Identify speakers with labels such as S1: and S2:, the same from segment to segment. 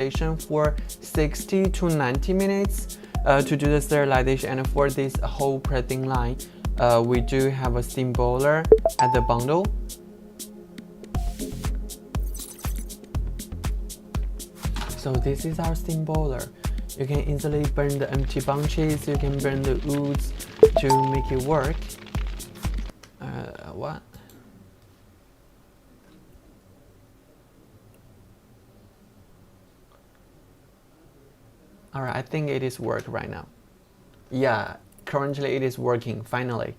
S1: for 60 to 90 minutes to do the sterilization. And for this whole pressing line, we do have a steam boiler at the bundle. So this is our steam boiler. You can easily burn the empty bunches, you can burn the woods to make it work. What? Alright, I think it is work right now. Yeah, currently it is working, finally.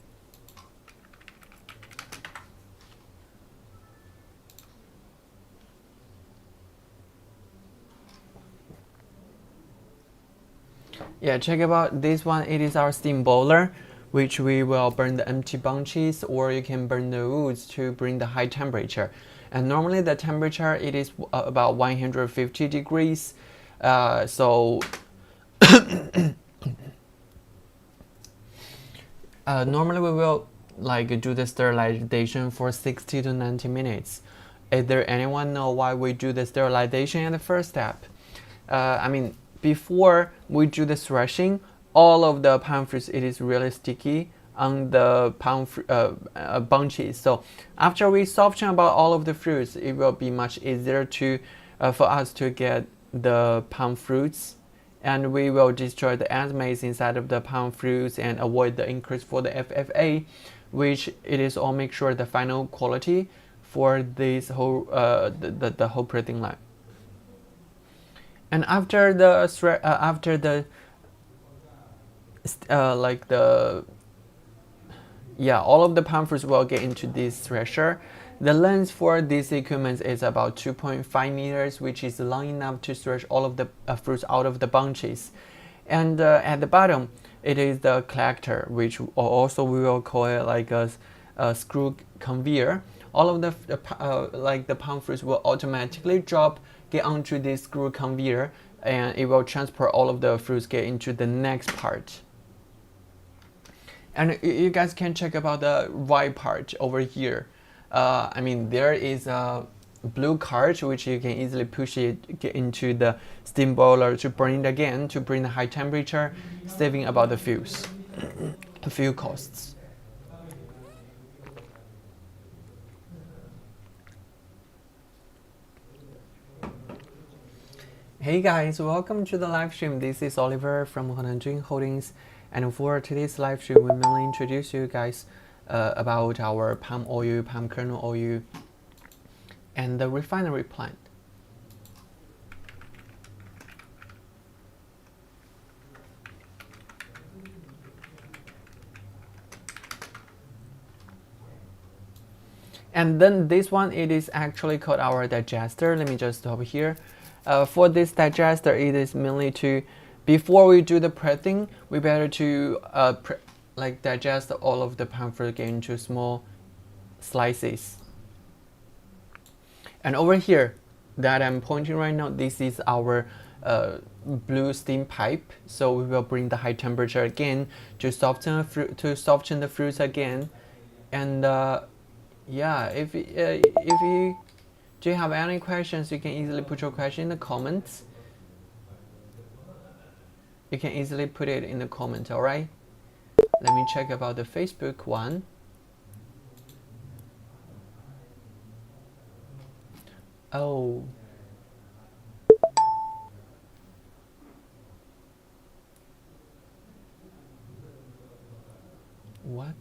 S1: Yeah, check about this one. It is our steam boiler, which we will burn the empty bunches, or you can burn the woods to bring the high temperature. And normally the temperature it is about 150 degrees. Normally we will do the sterilization for 60 to 90 minutes. Is there anyone know why we do the sterilization in the first step? Before we do the threshing, all of the palm fruits, it is really sticky on the bunches. So after we soften about all of the fruits, it will be much easier to for us to get the palm fruits, and we will destroy the enzymes inside of the palm fruits and avoid the increase for the FFA, which it is all make sure the final quality for this whole the whole pressing line. And after all of the palm fruits will get into this thresher. The length for this equipment is about 2.5 meters, which is long enough to thresh all of the fruits out of the bunches. And at the bottom, it is the collector, which also we will call it like a screw conveyor. All of the palm fruits will automatically get onto this screw conveyor, and it will transport all of the fruits get into the next part. And you guys can check about the right part over here. There is a blue cart which you can easily push it get into the steam boiler to burn it again to bring the high temperature, saving about the fuel costs. Hey guys, welcome to the live stream. This is Oliver from Henan Holdings, and for today's live stream, we mainly introduce you guys about our palm oil, palm kernel oil, and the refinery plant. And then this one, it is actually called our digester. Let me just stop here. For this digester, it is mainly to, before we do the pressing, we better to digest all of the palm fruit into small slices. And over here, that I'm pointing right now, this is our blue steam pipe. So we will bring the high temperature again to soften the fruits again. And if you do you have any questions, you can easily put your question in the comments. You can easily put it in the comment, alright? Let me check about the Facebook one. Oh. What?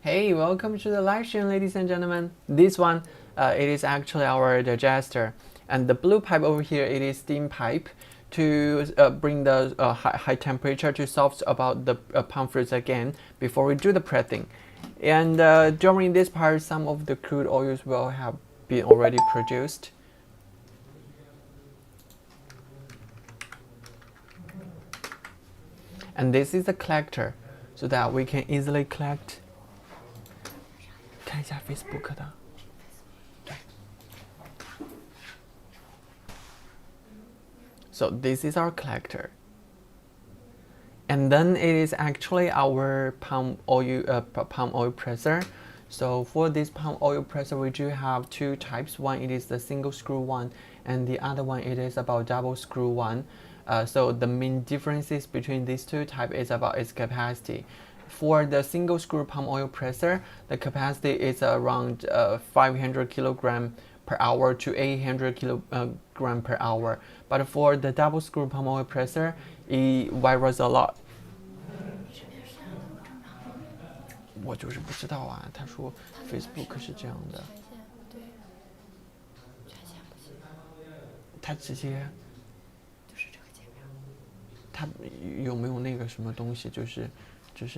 S1: Hey, welcome to the live stream, ladies and gentlemen. This one, it is actually our digester, and the blue pipe over here, it is steam pipe to bring the high temperature to soft about the palm fruits again before we do the pressing. And during this part, some of the crude oils will have been already produced. And this is the collector, so that we can easily collect. 看一下 Facebook 的。So this is our collector. And then it is actually our palm oil presser. So for this palm oil presser, we do have two types. One, it is the single screw one, and the other one, it is about double screw one. So the main differences between these two types is about its capacity. For the single screw palm oil presser, the capacity is around 500 kilogram per hour to 800 kilogram per hour. But for the double screw palm oil presser, it varies a lot. 我就是不知道啊，他说 Facebook 是这样的，他直接就是这个界面，他有没有那个什么东西，就是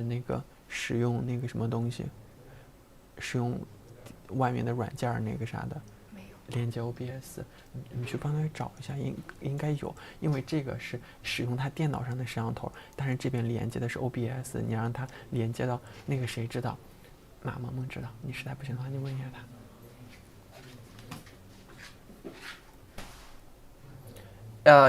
S1: 那个使用那个什么东西，使用外面的软件那个啥的，没有连接 OBS， 你去帮他找一下，应该有，因为这个是使用他电脑上的摄像头，但是这边连接的是 OBS， 你让他连接到那个谁知道？萌萌知道，你实在不行的话，你问一下他。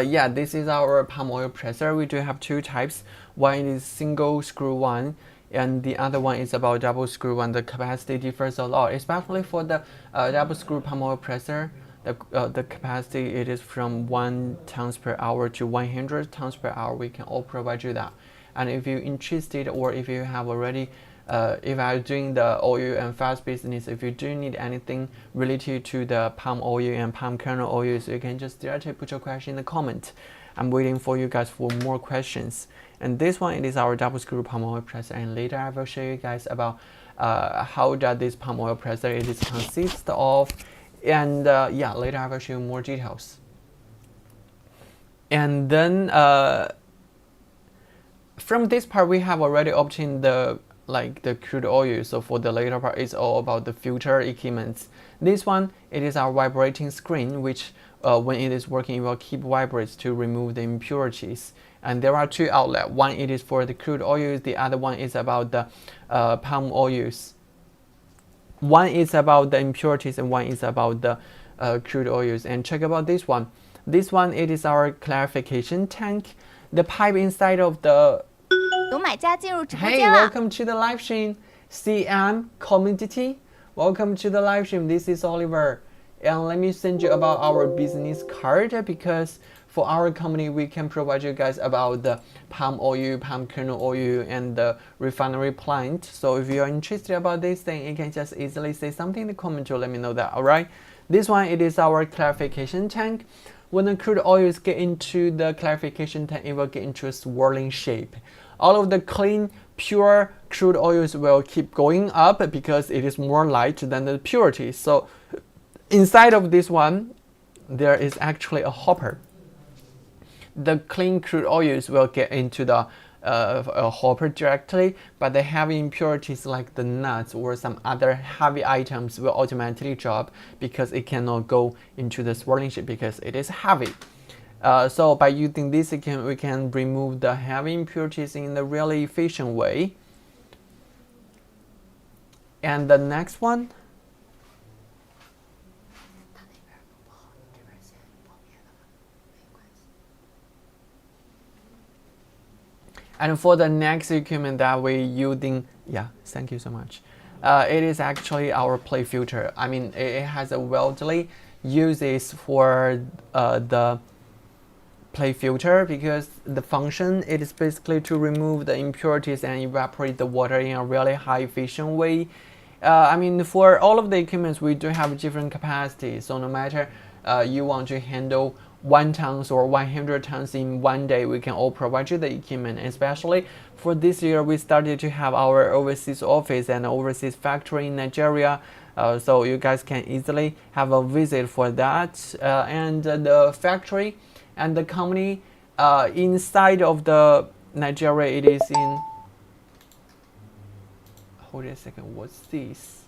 S1: Yeah, this is our palm oil presser. We do have two types. One is single screw one, and the other one is about double screw one. The capacity differs a lot, especially for the double screw palm oil presser. The capacity it is from 1 tons per hour to 100 tons per hour. We can all provide you that. And if you're interested, or if you have already if I'm doing the oil and fats business, if you do need anything related to the palm oil and palm kernel oils, you can just directly put your question in the comment. I'm waiting for you guys for more questions. And this one, it is our double screw palm oil presser, and later I will show you guys about how does this palm oil presser it is consist of, and yeah, later I will show you more details. And then from this part we have already obtained the crude oil. So for the later part, it's all about the filter equipment. This one, it is our vibrating screen, which when it is working, it will keep vibrates to remove the impurities. And there are two outlets. One, it is for the crude oils. The other one is about the palm oils. One is about the impurities, and one is about the crude oils. And check about this one. This one, it is our clarification tank. The pipe inside of the Hey, welcome to the live stream, CM community. Welcome to the live stream. This is Oliver, and let me send you about our business card, because for our company we can provide you guys about the palm oil, palm kernel oil, and the refinery plant. So if you are interested about this thing, you can just easily say something in the comment to let me know that. All right. This one, it is our clarification tank. When the crude oils get into the clarification tank, it will get into a swirling shape. All of the clean, pure crude oils will keep going up because it is more light than the purity. So inside of this one, there is actually a hopper. The clean crude oils will get into the hopper directly, but the heavy impurities like the nuts or some other heavy items will automatically drop because it cannot go into the swirling shape because it is heavy. So by using this, we can remove the heavy impurities in a really efficient way. And the next one, and for the next equipment that we're using, yeah, thank you so much. It is actually our plate filter. I mean, it has a widely uses for the plate filter, because the function it is basically to remove the impurities and evaporate the water in a really high efficient way. I mean, for all of the equipments we do have different capacities, so no matter you want to handle 1 tons or 100 tons in one day, we can all provide you the equipment. Especially for this year, we started to have our overseas office and overseas factory in Nigeria, so you guys can easily have a visit for that. And the factory and the company inside of the Nigeria, it is in, hold a second, what's this?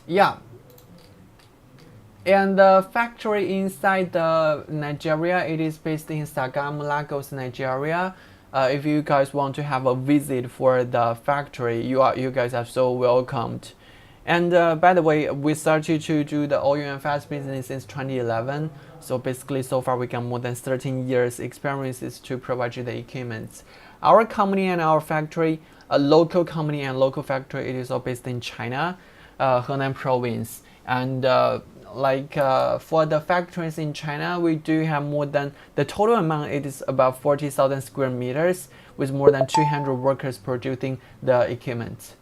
S1: Yeah, and the factory inside the Nigeria, it is based in Sagam, Lagos, Nigeria. if you guys want to have a visit for the factory, you guys are so welcomed. And by the way, we started to do the oil and fats business since 2011. So basically, so far we got more than 13 years experiences to provide you the equipment. Our company and our factory, a local company and local factory, it is all based in China, Henan province. And for the factories in China, we do have more than the total amount. It is about 40,000 square meters with more than 200 workers producing the equipment.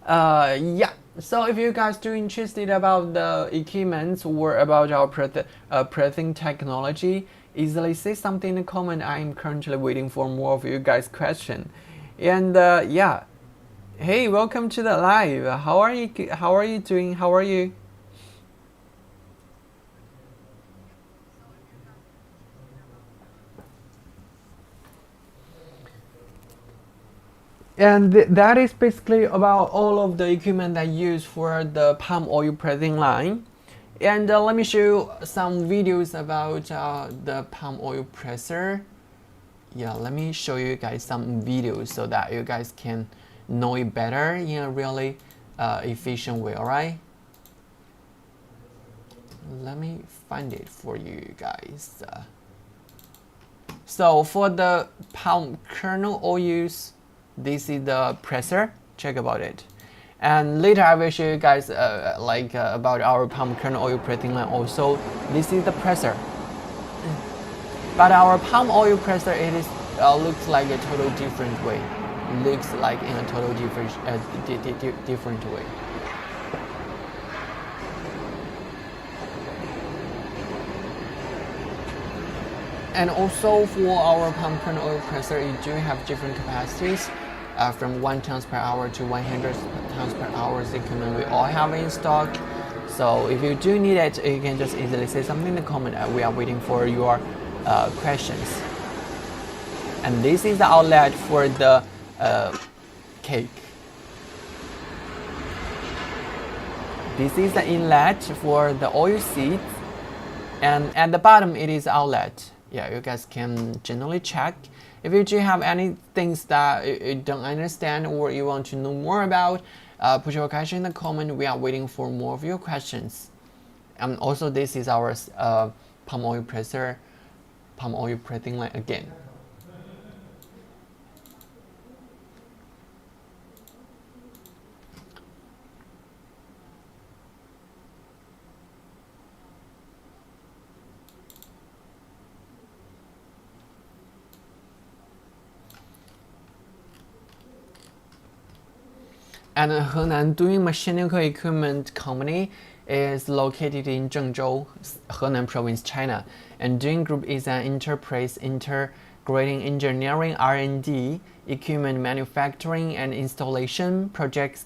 S1: Yeah, so if you guys do interested about the equipment or about our pressing technology, easily say something in the comment. I am currently waiting for more of you guys question. And yeah, hey, welcome to the live. How are you doing? How are you? And that is basically about all of the equipment I use for the palm oil pressing line. And let me show you some videos about the palm oil presser. Yeah, let me show you guys some videos so that you guys can know it better in a really efficient way, alright? Let me find it for you guys. So for the palm kernel oils, this is the presser. Check about it. And later I will show you guys about our palm kernel oil pressing line also. This is the presser. But our palm oil presser, it is looks like a total different way. Looks like in a total different way. And also for our palm kernel oil presser, it do have different capacities. From 1 tons per hour to 100 tons per hour equipment we all have in stock. So if you do need it, you can just easily say something in the comment. We are waiting for your questions. And this is the outlet for the cake. This is the inlet for the oil seeds, and at the bottom it is outlet. Yeah, you guys can generally check. If you do have any things that you don't understand or you want to know more about, put your question in the comment. We are waiting for more of your questions. And also this is our palm oil presser, palm oil pressing line again. And Henan Doing Mechanical Equipment Company is located in Zhengzhou, Henan Province, China. And Doing Group is an enterprise integrating engineering, R&D, equipment manufacturing and installation, projects,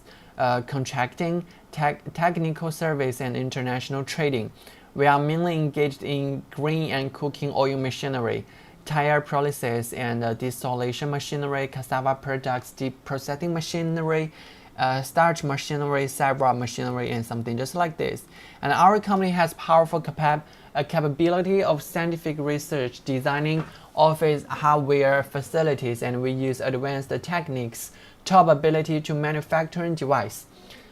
S1: contracting, technical service, and international trading. We are mainly engaged in green and cooking oil machinery, tire process and distillation machinery, cassava products, deep processing machinery, starch machinery, syrup machinery, and something just like this. And our company has powerful capability of scientific research, designing office hardware facilities, and we use advanced techniques, top ability to manufacturing device.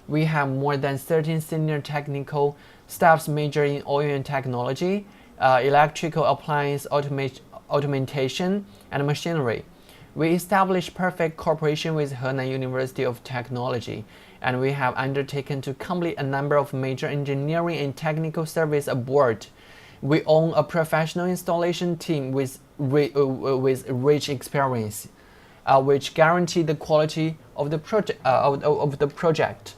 S1: We have more than 13 senior technical staffs majoring in oil and technology, electrical appliance, automation, and machinery. We established perfect cooperation with Henan University of Technology, and we have undertaken to complete a number of major engineering and technical service aboard. We own a professional installation team with rich experience, which guarantee the quality of the project.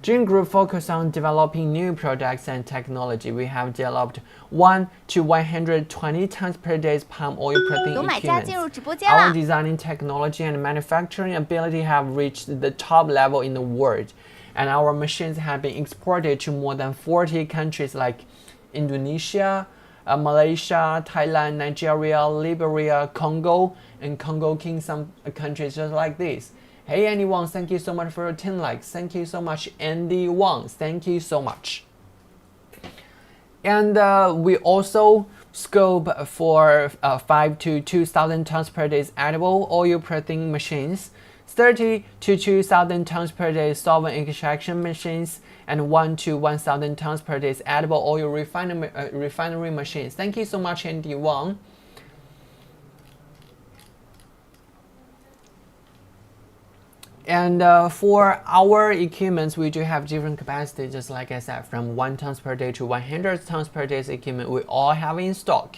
S1: Doing Group focus on developing new products and technology. We have developed 1 to 120 tons per day palm oil pressing equipment. Our designing technology and manufacturing ability have reached the top level in the world, and our machines have been exported to more than 40 countries like Indonesia, Malaysia, Thailand, Nigeria, Liberia, Congo, and Congo King, some countries just like this. Hey Andy Wang, thank you so much for your 10 likes. Thank you so much, Andy Wang. Thank you so much. And we also scope for 5 to 2,000 tons per day edible oil pressing machines, 30 to 2,000 tons per day solvent extraction machines, and 1 to 1,000 tons per day edible oil refinery machines. Thank you so much, Andy Wang. And for our equipments, we do have different capacity, just like I said, from 1 tons per day to 100 tons per day equipment we all have in stock.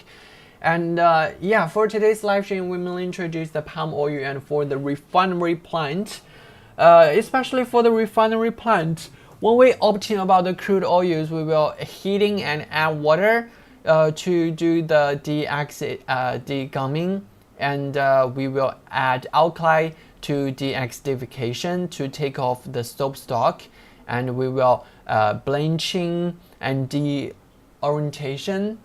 S1: And yeah, for today's live stream, we will introduce the palm oil and for the refinery plant. Especially for the refinery plant, when we obtain about the crude oils, we will heating and add water to do the degumming, and we will add alkali to de-acidification to take off the soap stock, and we will blanching and de-orientation.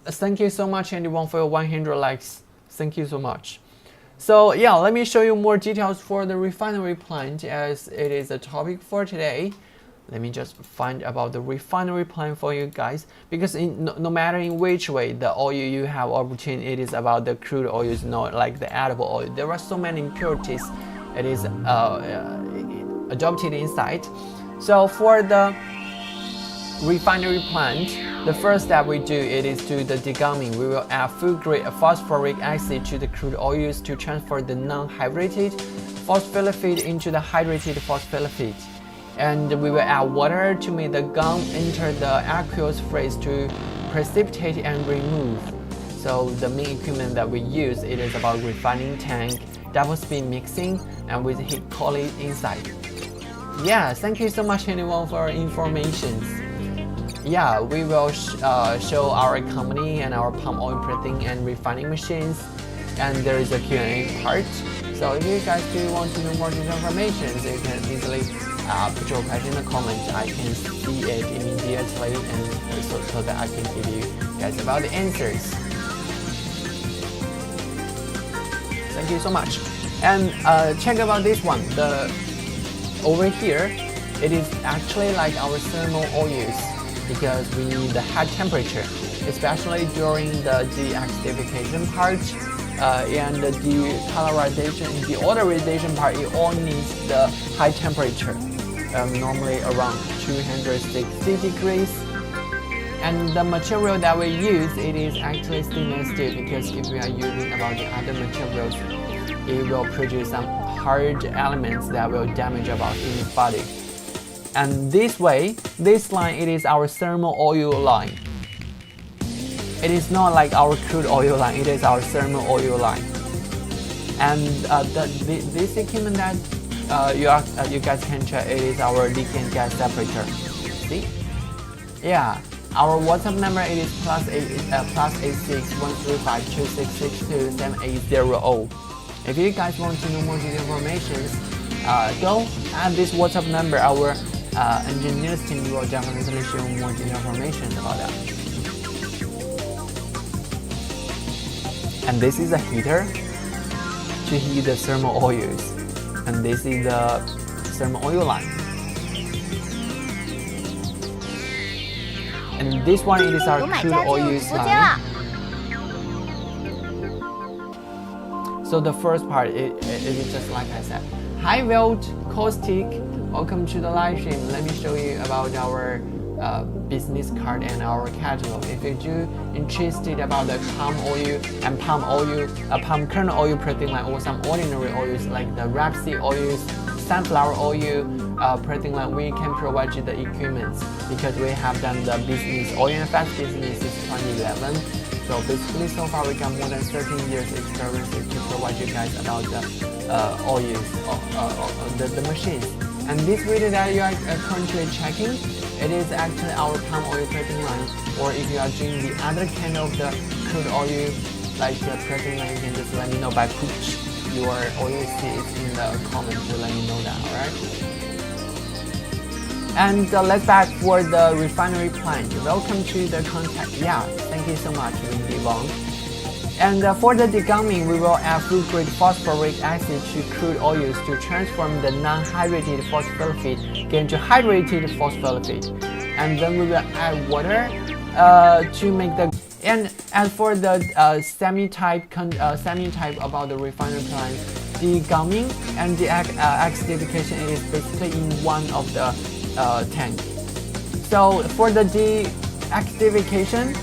S1: Thank you so much, anyone, for your 100 likes. Thank you so much. So yeah, let me show you more details for the refinery plant, as it is a topic for today. Let me just find about the refinery plant for you guys, because no matter in which way the oil you have obtained, it is about the crude oils, not like the edible oil. There are so many impurities it is adopted inside. So for the refinery plant, the first step we do, it is do the degumming. We will add food grade phosphoric acid to the crude oils to transfer the non-hydrated phospholipid into the hydrated phospholipid. And we will add water to make the gum enter the aqueous phase to precipitate and remove. So the main equipment that we use, it is about refining tank, double speed mixing, and with heat collie inside. Yeah, thank you so much, anyone, for your information. Yeah, we will show our company and our palm oil pressing and refining machines, and there is a Q&A part. So if you guys do want to know more detailed information, you can easily put your question in the comments. I can see it immediately, and so that I can give you guys about the answers. Thank you so much. And check about this one. Over here, it is actually like our thermal oils, because we need the high temperature, especially during the de-acidification part and the decolorization, deodorization part. It all needs the high temperature, normally around 260 degrees. And the material that we use, it is actually stainless steel, because if we are using about the other materials, it will produce some hard elements that will damage about human body. And this way, this line, it is our thermal oil line. It is not like our crude oil line, it is our thermal oil line. And this equipment that you guys can check, it is our leaking gas separator. See? Yeah, our WhatsApp number, it is +861352662780. If you guys want to know more detailed information, go add this WhatsApp number. Our engineers team will definitely show more detailed information about that. And this is a heater to heat the thermal oils, and this is the thermal oil line. And this one, it is our crude oils line. So the first part, it is just like I said. High volt caustic, welcome to the live stream. Let me show you about our business card and our catalog. If you do interested about the palm oil and palm kernel oil pressing line, or some ordinary oils like the rapeseed oils, sunflower oil pressing line, we can provide you the equipment, because we have done the business oil and fats business since 2011. So basically, so far we got more than 13 years experience to provide you guys about the oils, the machines. And this video that you are currently checking, it is actually our palm oil pressing line. Or if you are doing the other kind of the crude oil, like the pressing line, you can just let me know by put your oil seeds in the comment to let me know that, alright? And let's back for the refinery plant. Welcome to the contact. Yeah, thank you so much, Lindy Wong. And for the degumming, we will add food grade phosphoric acid to crude oils to transform the non-hydrated phospholipid into hydrated phospholipid. And then we will add water to make the. And as for the semi-type about the refinery plant, the gumming and the acidification is basically in one of the tank. So for the deacidification,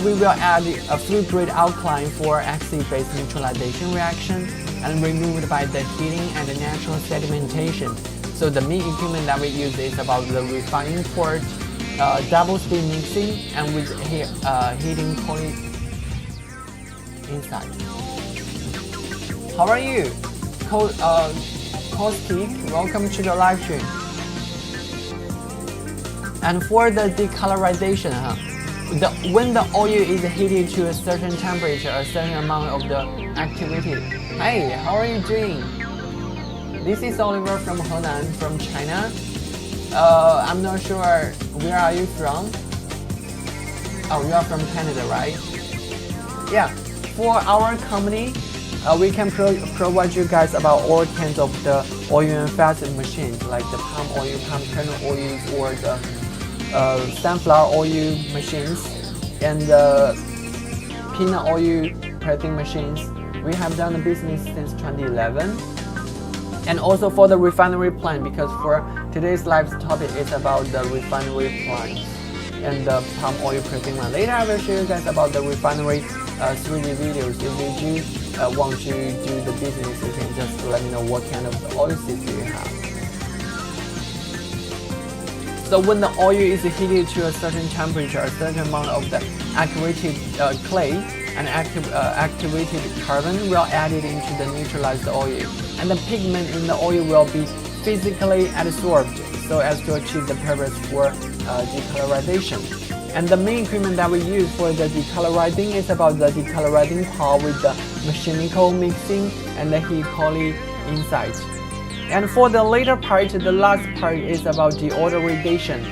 S1: we will add a food-grade alkaline for acid-base neutralization reaction and removed by the heating and the natural sedimentation. So the main equipment that we use is about the refining port, double speed mixing, and with heating poly inside. How are you? Kostik, welcome to the live stream. And for the decolorization, when the oil is heated to a certain temperature, a certain amount of the activity. Hey, how are you doing? This is Oliver from Henan, from China. I'm not sure, where are you from? Oh, you are from Canada, right? Yeah, for our company, we can provide you guys about all kinds of the oil and fats machines, like the palm oil, palm kernel oils, or the sunflower oil machines, and the peanut oil pressing machines. We have done the business since 2011. And also for the refinery plant, because for today's live topic is about the refinery plant and the palm oil pressing line. Later I will show you guys about the refinery 3D videos. If you do want to do the business, you can just let me know what kind of oil seeds you have. So when the oil is heated to a certain temperature, a certain amount of the activated clay and activated carbon will added into the neutralized oil, and the pigment in the oil will be physically adsorbed so as to achieve the purpose for decolorization. And the main equipment that we use for the decolorizing is about the decolorizing pot with the mechanical mixing and the heat poly inside. And for the later part, the last part is about deodorization.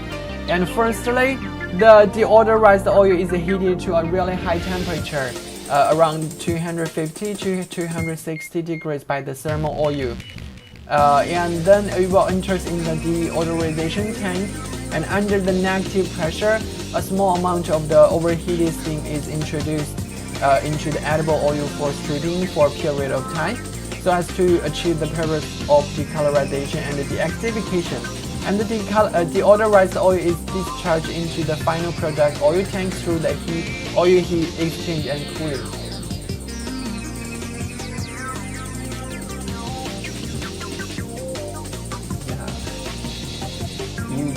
S1: And firstly, the deodorized oil is heated to a really high temperature, around 250 to 260 degrees by the thermal oil. And then it will enter in the deodorization tank, and under the negative pressure, a small amount of the overheated steam is introduced into the edible oil for stripping for a period of time, so as to achieve the purpose of decolorization and the deacidification. And the deodorized oil is discharged into the final product oil tank through the oil heat exchange and cooling.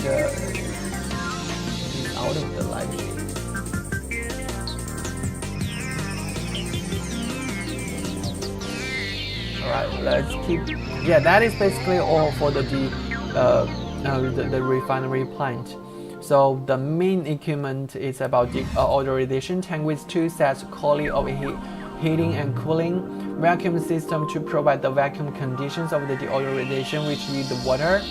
S1: Yeah. He's out of the live stream. Alright, let's keep. Yeah, that is basically all for the refinery plant. So the main equipment is about the deodorization tank with two sets collie of heating and cooling, vacuum system to provide the vacuum conditions of the deodorization which need the water.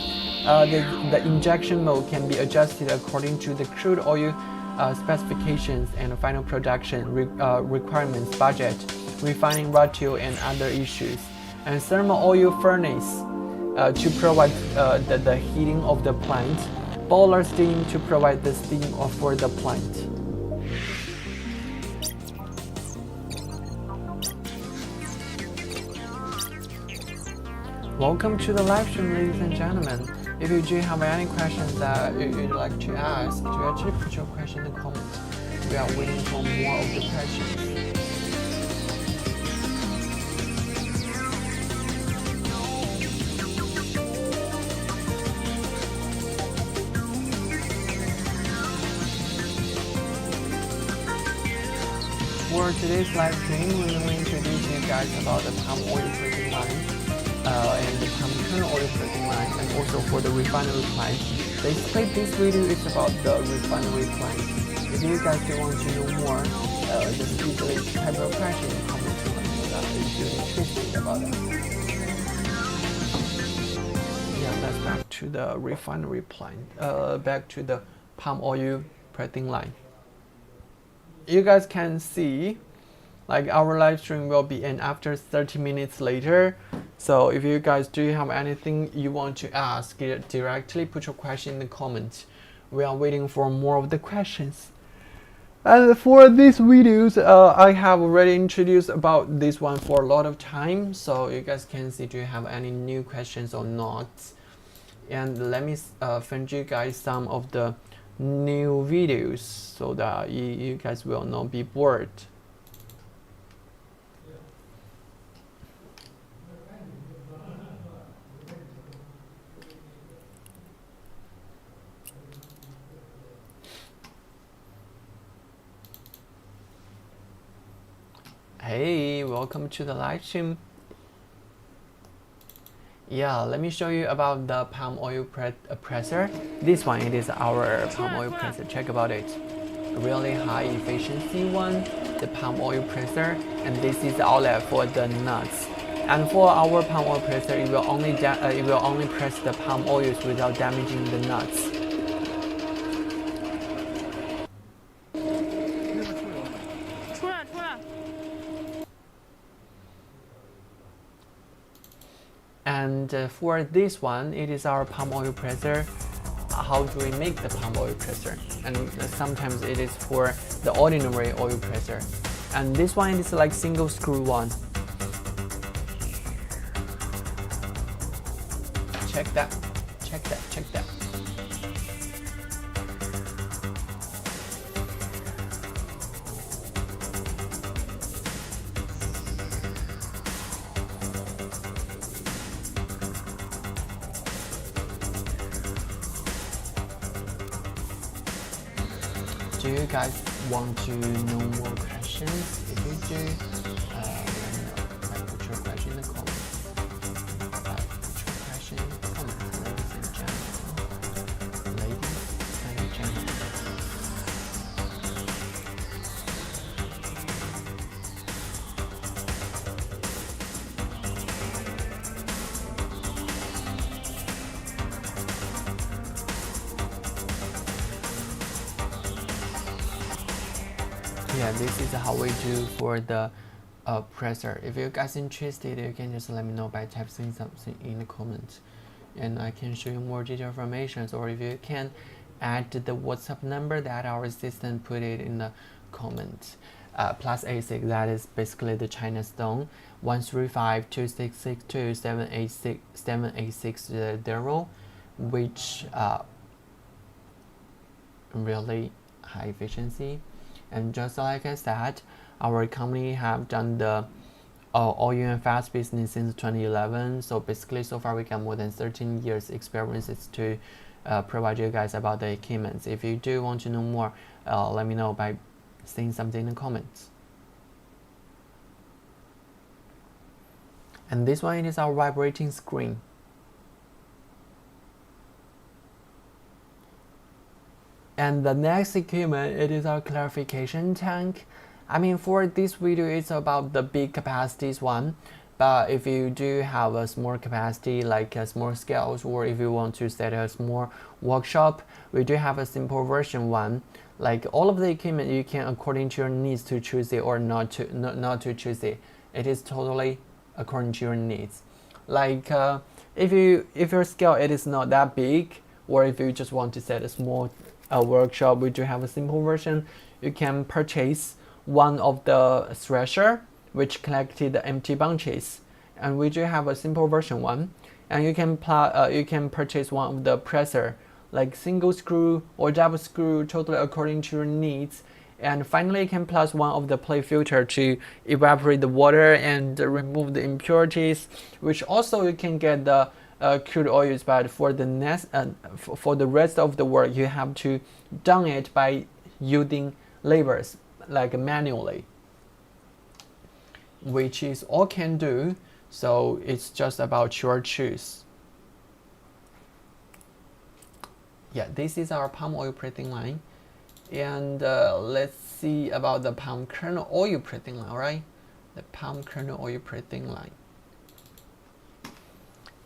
S1: The injection mode can be adjusted according to the crude oil specifications and final production requirements, budget, refining ratio, and other issues. And thermal oil furnace to provide the heating of the plant, boiler steam to provide the steam for the plant. Welcome to the live stream, ladies and gentlemen. If you do have any questions that you'd like to ask, do actually put your question in the comments. We are waiting for more of the questions. For today's live stream, we will introduce you guys about the palm oil pressing line and the palm kernel oil pressing line, and also for the refinery plant. Basically, this video is about the refinery plant. If you guys do want to know more, just easily type your question in the comments to let me know that if you're interested about that. Yeah, let's back to the refinery plant. Back to the palm oil pressing line. You guys can see like our live stream will be in after 30 minutes later. So if you guys do have anything you want to ask, directly put your question in the comments. We are waiting for more of the questions. And for these videos, I have already introduced about this one for a lot of time, so you guys can see do you have any new questions or not. And let me send you guys some of the new videos so that you guys will not be bored. Hey, welcome to the live stream. Yeah, let me show you about the palm oil presser. This one, it is our palm oil presser. Check about it. Really high efficiency one, the palm oil presser, and this is the outlet for the nuts. And for our palm oil presser, it will only press the palm oils without damaging the nuts. And for this one, it is our palm oil presser. How do we make the palm oil presser? And sometimes it is for the ordinary oil presser. And this one is like single screw one. Check that, check that, check that. Do you guys want to know more questions? If you do, let me know. Put your question in the comments. Put your question in the comments, ladies and gentlemen. Ladies and gentlemen. Yeah, this is how we do for the presser. If you guys interested, you can just let me know by typing something in the comments, and I can show you more detailed information. Or if you can add the WhatsApp number that our assistant put it in the comments. +86, that is basically the China stone. 135-2662-786-7860, which really high efficiency. And just like I said, our company have done the oil and fats business since 2011. So basically, so far we got more than 13 years experiences to provide you guys about the equipment. If you do want to know more, let me know by saying something in the comments. And this one is our vibrating screen. And the next equipment, it is our clarification tank. I mean, for this video, it's about the big capacities one. But if you do have a small capacity, like a small scales, or if you want to set a small workshop, we do have a simple version one. Like all of the equipment, you can according to your needs to choose it or not to choose it. It is totally according to your needs. Like if your scale it is not that big, or if you just want to set a small workshop, we do have a simple version. You can purchase one of the thresher which collected the empty bunches, and we do have a simple version one. And you can purchase one of the presser, like single screw or double screw, totally according to your needs. And finally, you can plus one of the plate filter to evaporate the water and remove the impurities, which also you can get the crude oils. But for the rest of the work, you have to done it by using levers, like manually, which is all can do. So it's just about your choice. Yeah, this is our palm oil printing line. And let's see about the palm kernel oil printing line, right? The palm kernel oil printing line.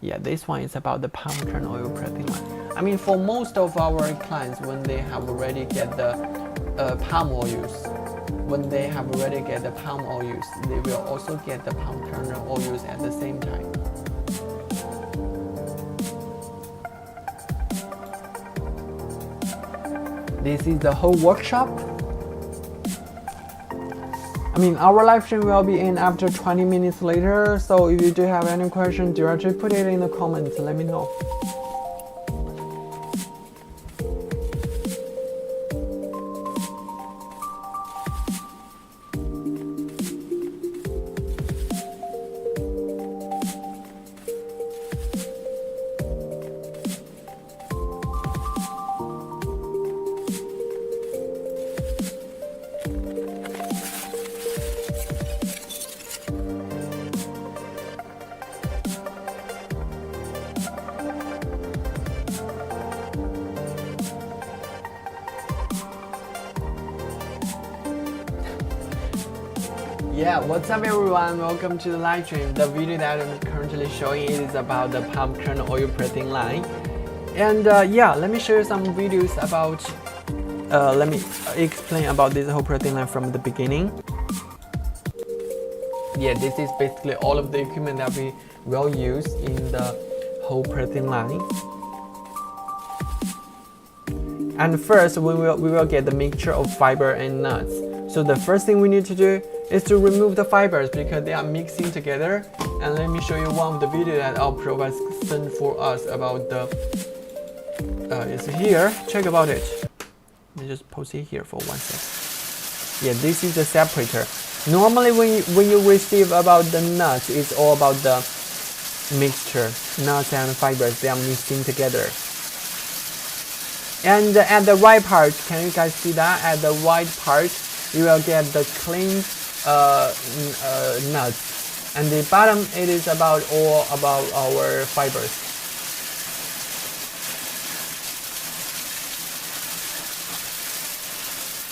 S1: Yeah, this one is about the palm kernel oil printing line. I mean, for most of our clients, when they have already get the palm oils, they will also get the palm kernel oils at the same time. This is the whole workshop. I mean, our live stream will be in after 20 minutes later, so if you do have any question, directly put it in the comments, let me know. Yeah, what's up everyone, welcome to the live stream. The video that I'm currently showing is about the palm kernel oil protein line. And yeah, let me show you some videos about, let me explain about this whole protein line from the beginning. Yeah, this is basically all of the equipment that we will use in the whole protein line. And first, we will get the mixture of fiber and nuts. So the first thing we need to do is to remove the fibers because they are mixing together. And let me show you one of the video that our provider sent for us about the, it's here, check about it. Let me just pause it here for 1 second. Yeah, this is the separator. Normally when you receive about the nuts, it's all about the mixture. Nuts and fibers, they are mixing together. And at the right part, can you guys see that? At the white part, you will get the clean nuts. And the bottom, it is about all about our fibers.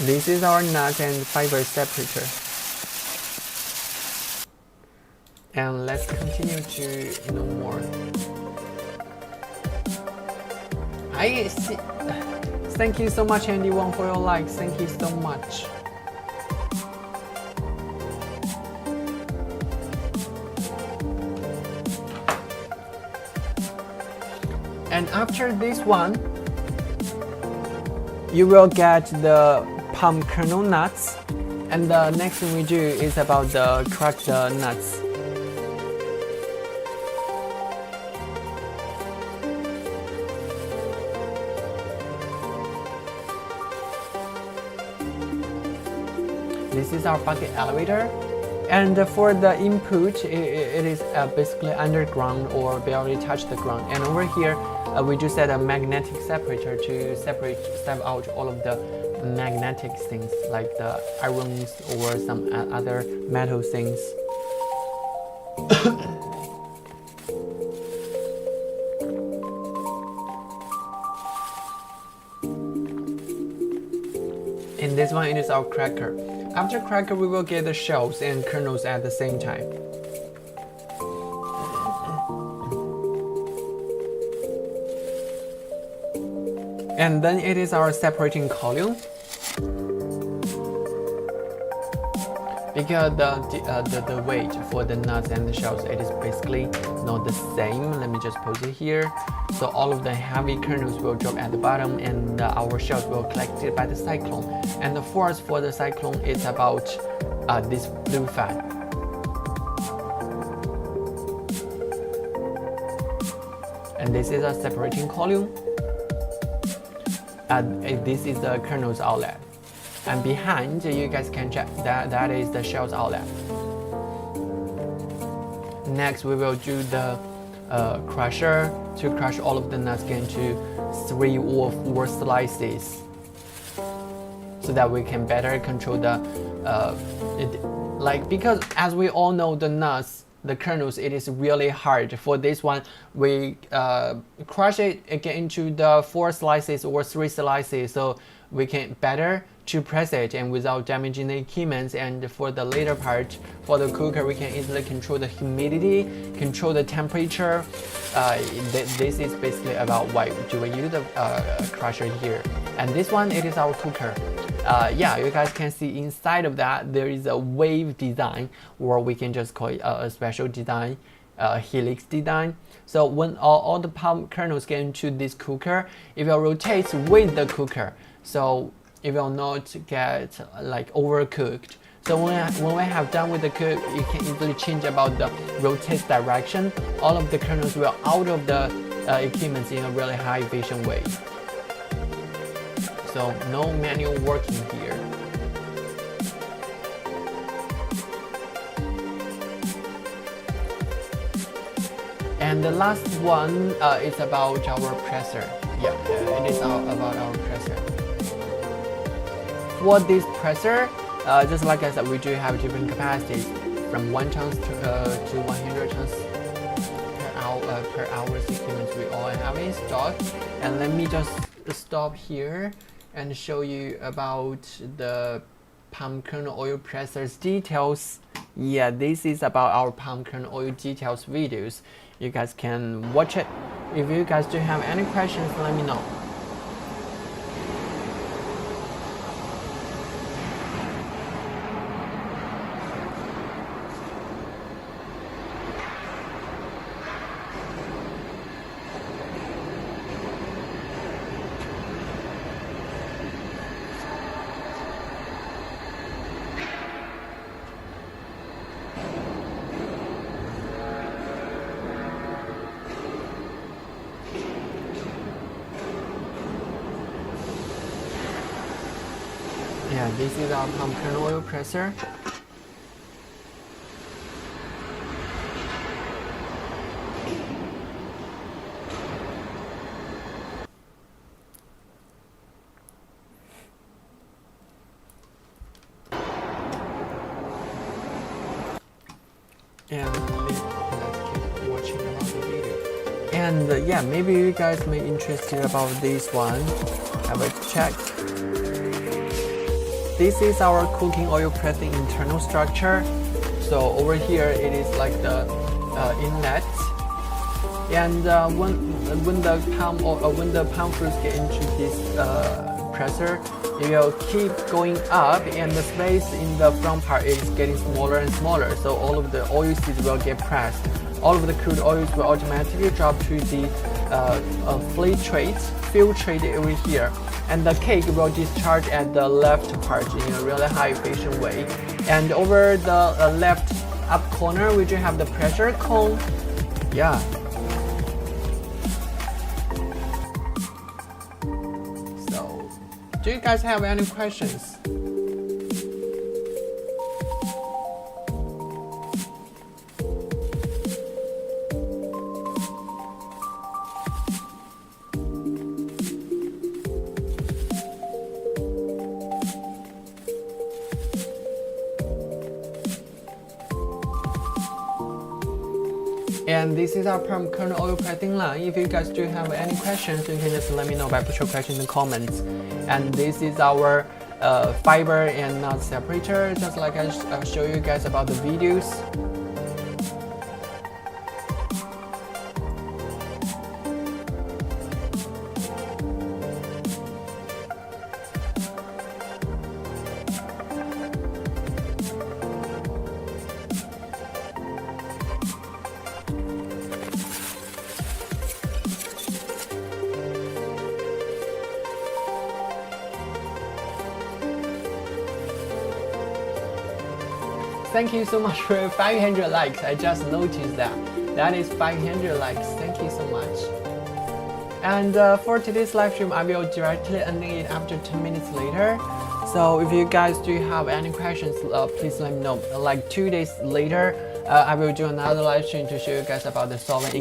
S1: This is our nuts and fiber separator. And let's continue to know more. I see. Thank you so much, Andy Wong, for your likes. Thank you so much. And after this one, you will get the palm kernel nuts. And the next thing we do is about the crack the nuts. This is our bucket elevator, and for the input, it is basically underground or barely touch the ground. And over here, we just set a magnetic separator to separate out all of the magnetic things like the irons or some other metal things. And this one, it is our cracker. After cracker, we will get the shells and kernels at the same time. And then it is our separating column. Because the weight for the nuts and the shells, it is basically not the same. Let me just pose it here. So all of the heavy kernels will drop at the bottom, and our shells will collect it by the cyclone. And the force for the cyclone is about this blue fat. And this is a separating column. This is the kernel's outlet. And behind, you guys can check that is the shell's outlet. Next, we will do the crusher to crush all of the nuts into 3 or 4 slices, so that we can better control the because as we all know, the nuts, the kernels, it is really hard. For this one, we crush it again into the 4 slices or 3 slices, so we can better to press it and without damaging the equipment. And for the later part, for the cooker, we can easily control the humidity, control the temperature. This is basically about why do we use the crusher here. And this one, it is our cooker. Yeah, you guys can see inside of that there is a wave design, or we can just call it a special design, helix design. So when all the palm kernels get into this cooker, it will rotate with the cooker, so it will not get like overcooked. So when we have done with the code, you can easily change about the rotate direction. All of the kernels will out of the equipment in a really high efficient way. So no manual working here. And the last one is about our presser. Yeah, it is about our presser. For this presser, just like I said, we do have different capacities from 1 tons to 100 tons per hour equipment we all have in stock. And let me just stop here and show you about the palm kernel oil pressers details. Yeah, this is about our palm kernel oil details videos. You guys can watch it. If you guys do have any questions, let me know. Yeah, this is our palm kernel oil presser. And let's keep watching about the video. And yeah, maybe you guys may be interested about this one. Have a check. This is our cooking oil pressing internal structure. So over here it is like the inlet. And when the palm fruits get into this presser, it will keep going up, and the space in the front part is getting smaller and smaller. So all of the oil seeds will get pressed. All of the crude oils will automatically drop to the filtrate over here. And the cake will discharge at the left part in a really high efficient way. And over the left up corner, we do have the pressure cone. Yeah. So, do you guys have any questions? And this is our palm kernel oil pressing line. If you guys do have any questions, you can just let me know by put your question in the comments. And this is our fiber and nut separator, just like I show you guys about the videos. Thank you so much for 500 likes. I just noticed that. That is 500 likes. Thank you so much. And for today's live stream, I will directly end it after 10 minutes later. So if you guys do have any questions, please let me know. Like 2 days later, I will do another live stream to show you guys about the solvent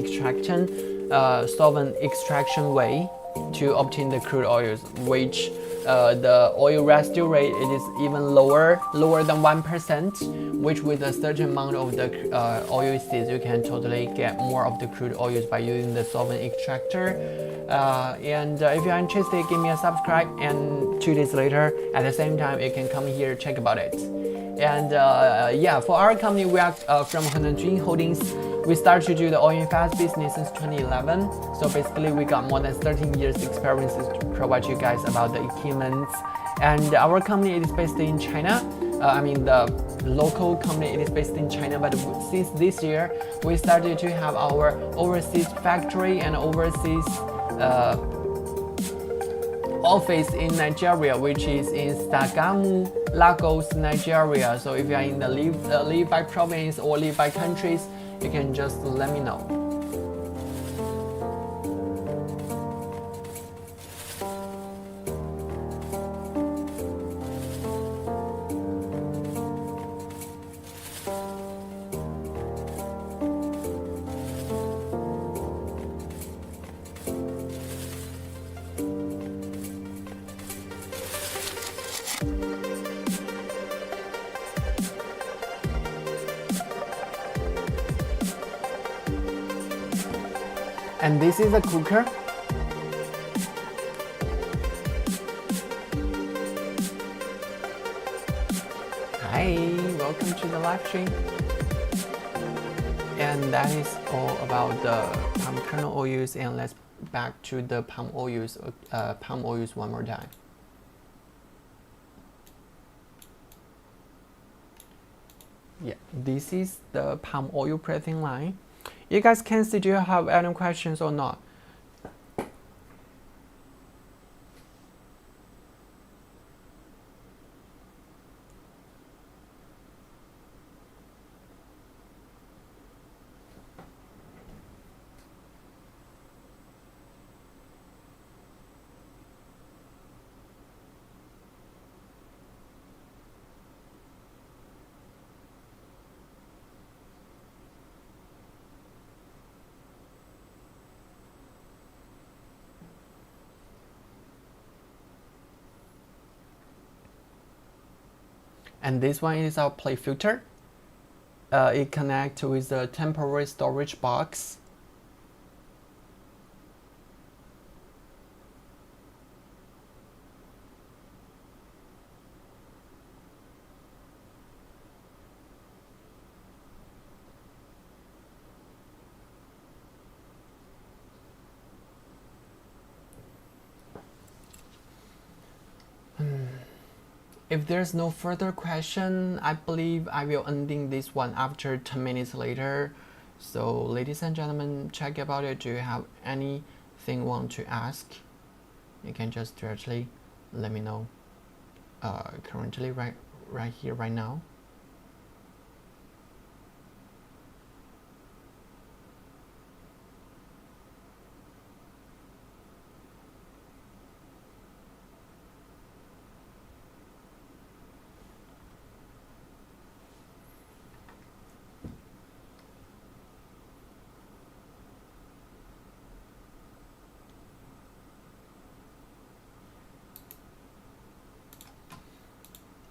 S1: extraction way to obtain the crude oils, which the oil residue rate it is even lower than 1%, which with a certain amount of the oil seeds you can totally get more of the crude oils by using the solvent extractor. And if you're interested, give me a subscribe, and 2 days later at the same time you can come here check about it. And yeah, for our company, we are from Henan Holdings. We started to do the oil and fats business since 2011. So basically, we got more than 13 years experiences to provide you guys about the equipment. And our company is based in China. I mean, the local company it is based in China, but since this year, we started to have our overseas factory and overseas office in Nigeria, which is in Sagamu Lagos, Nigeria. So if you are in the live by province or live by countries, you can just let me know. And this is a cooker. Hi, welcome to the live stream. And that is all about the palm kernel oils. And let's back to the palm oils one more time. Yeah, this is the palm oil pressing line. You guys can see, do you have any questions or not? And this one is our plate filter. It connects with the temporary storage box. If there's no further question, I believe I will ending this one after 10 minutes later. So ladies and gentlemen, check about it. Do you have anything you want to ask? You can just directly let me know. Currently right here, right now.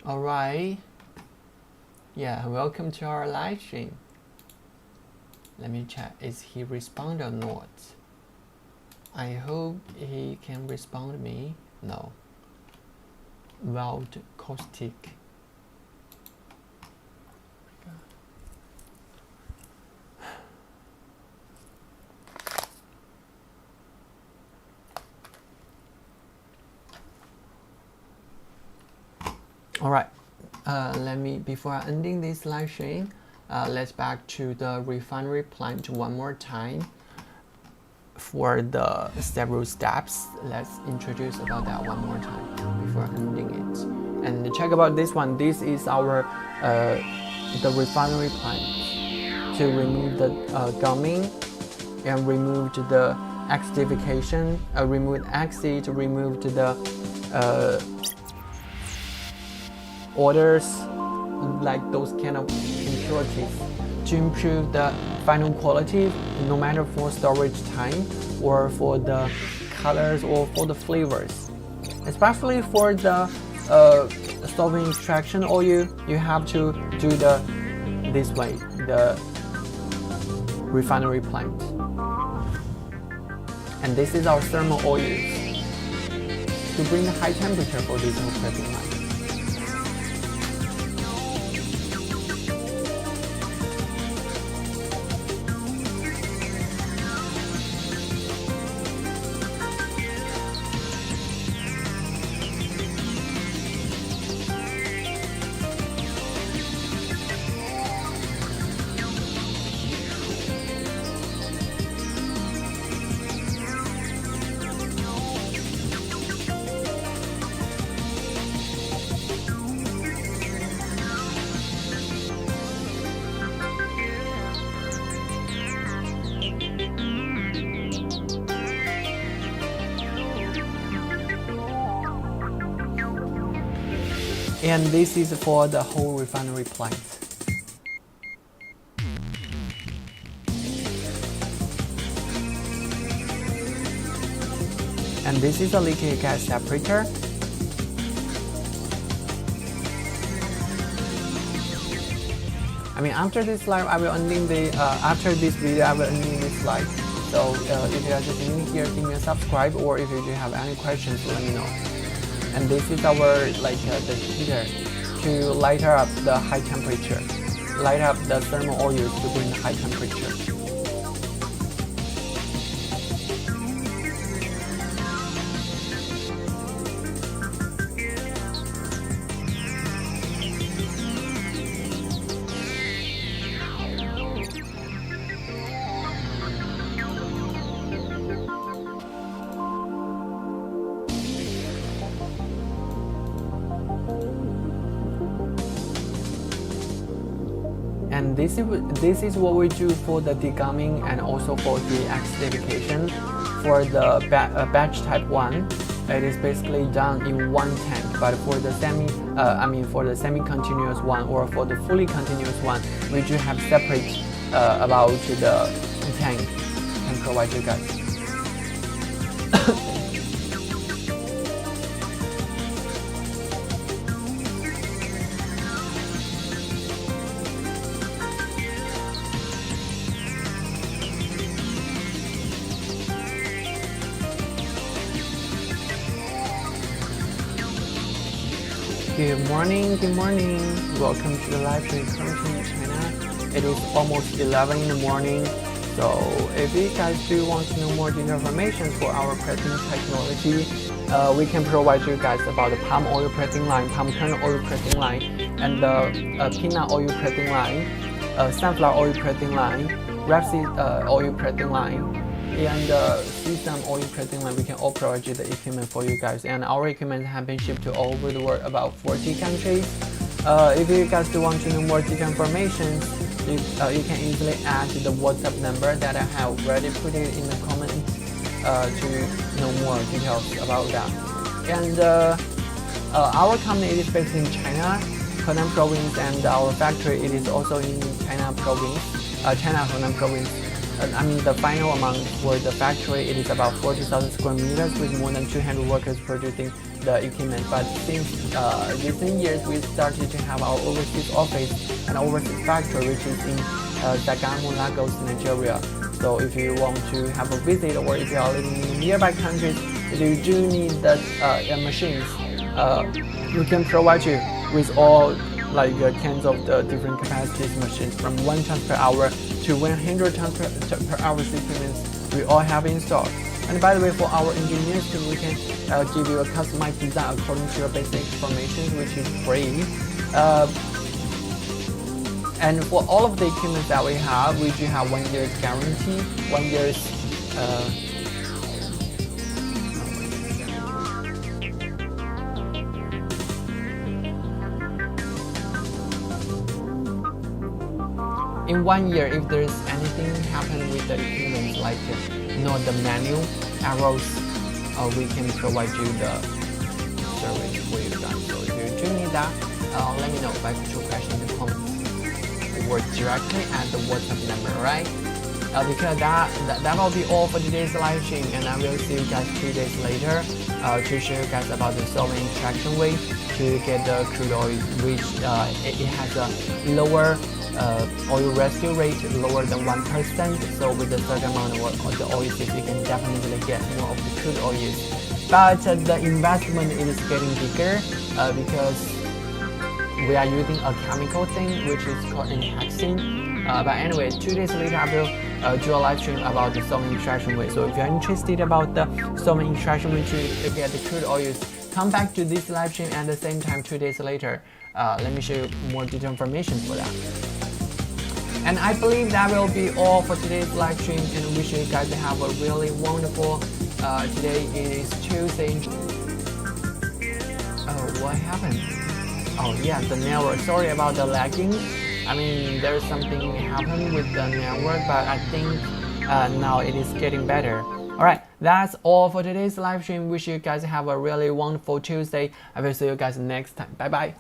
S1: All right. Yeah, welcome to our live stream. Let me check, is he respond or not? I hope he can respond to me. No. Wild caustic. All right, let me, before ending this live stream, let's back to the refinery plant one more time. For the several steps, let's introduce about that one more time before ending it. And check about this one. This is our the refinery plant to remove the gumming and remove the acidification, remove acid, remove the odors, like those kind of impurities, to improve the final quality, no matter for storage time or for the colors or for the flavors. Especially for the solvent extraction oil, you have to do this way, the refinery plant. And this is our thermal oils to bring the high temperature for this whole pressing line. And this is for the whole refinery plant. And this is a liquid gas separator. I mean, after this slide, I will ending the after this video, I will ending this slide. So if you are just new here, give me a subscribe, or if you do have any questions, let me know. And this is our the heater to light up the high temperature, light up the thermal oils to bring the high temperature. And this is what we do for the degumming and also for the acidification. For the batch type 1, it is basically done in one tank. But for the semi-continuous one or for the fully continuous one, we do have separate about the tank and provide you guys. Good morning, welcome to the live stream currently in China. It is almost 11 in the morning, so if you guys do want to know more detailed information for our pressing technology, we can provide you guys about the palm oil pressing line, palm kernel oil pressing line, and the peanut oil pressing line, sunflower oil pressing line, rapeseed oil pressing line, and sesame oil pressing line. We can all provide you the equipment for you guys, and our equipment have been shipped to all over the world, about 40 countries. If you guys do want to know more detailed information, you can easily add the WhatsApp number that I have already put it in the comments to know more details about that. And our company is based in China, Henan province, and our factory it is also in China province, China Henan province. I mean, the final amount for the factory, it is about 40,000 square meters with more than 200 workers producing the equipment. But since recent years, we started to have our overseas office and overseas factory, which is in Sagamu, Lagos, Nigeria. So if you want to have a visit, or if you are living in nearby countries, if you do need the machines, we can provide you with all tens of the different capacities machines, from 1 ton per hour to 100 tons per hour equipment we all have installed. And by the way, for our engineers team, we can give you a customized design according to your basic information, which is free. And for all of the equipment that we have, we do have 1 year's guarantee, 1 year's in 1 year, if there is anything happen with the equipment, the manual errors, we can provide you the service for you guys. So if you do need that, let me know by put your question in the comments or directly at the WhatsApp number, right? Because that will be all for today's live stream, and I will see you guys 2 days later to show you guys about the solvent extraction way to get the crude oil, which it has a lower oil residue rate, lower than 1%. So with a certain amount of the oil, you can definitely get more of the crude oils. But the investment is getting bigger because we are using a chemical thing which is called enhancing. But anyway, 2 days later I will do a live stream about the solvent extraction way. So if you're interested about the solvent extraction way to get the crude oils, come back to this live stream at the same time 2 days later. Let me show you more detailed information for that. And I believe that will be all for today's live stream, and I wish you guys to have a really wonderful today is Tuesday. Oh, what happened? Oh yeah, the network. Sorry about the lagging. I mean, there's something happened with the network, but I think now it is getting better. Alright, that's all for today's live stream. Wish you guys have a really wonderful Tuesday. I will see you guys next time. Bye bye.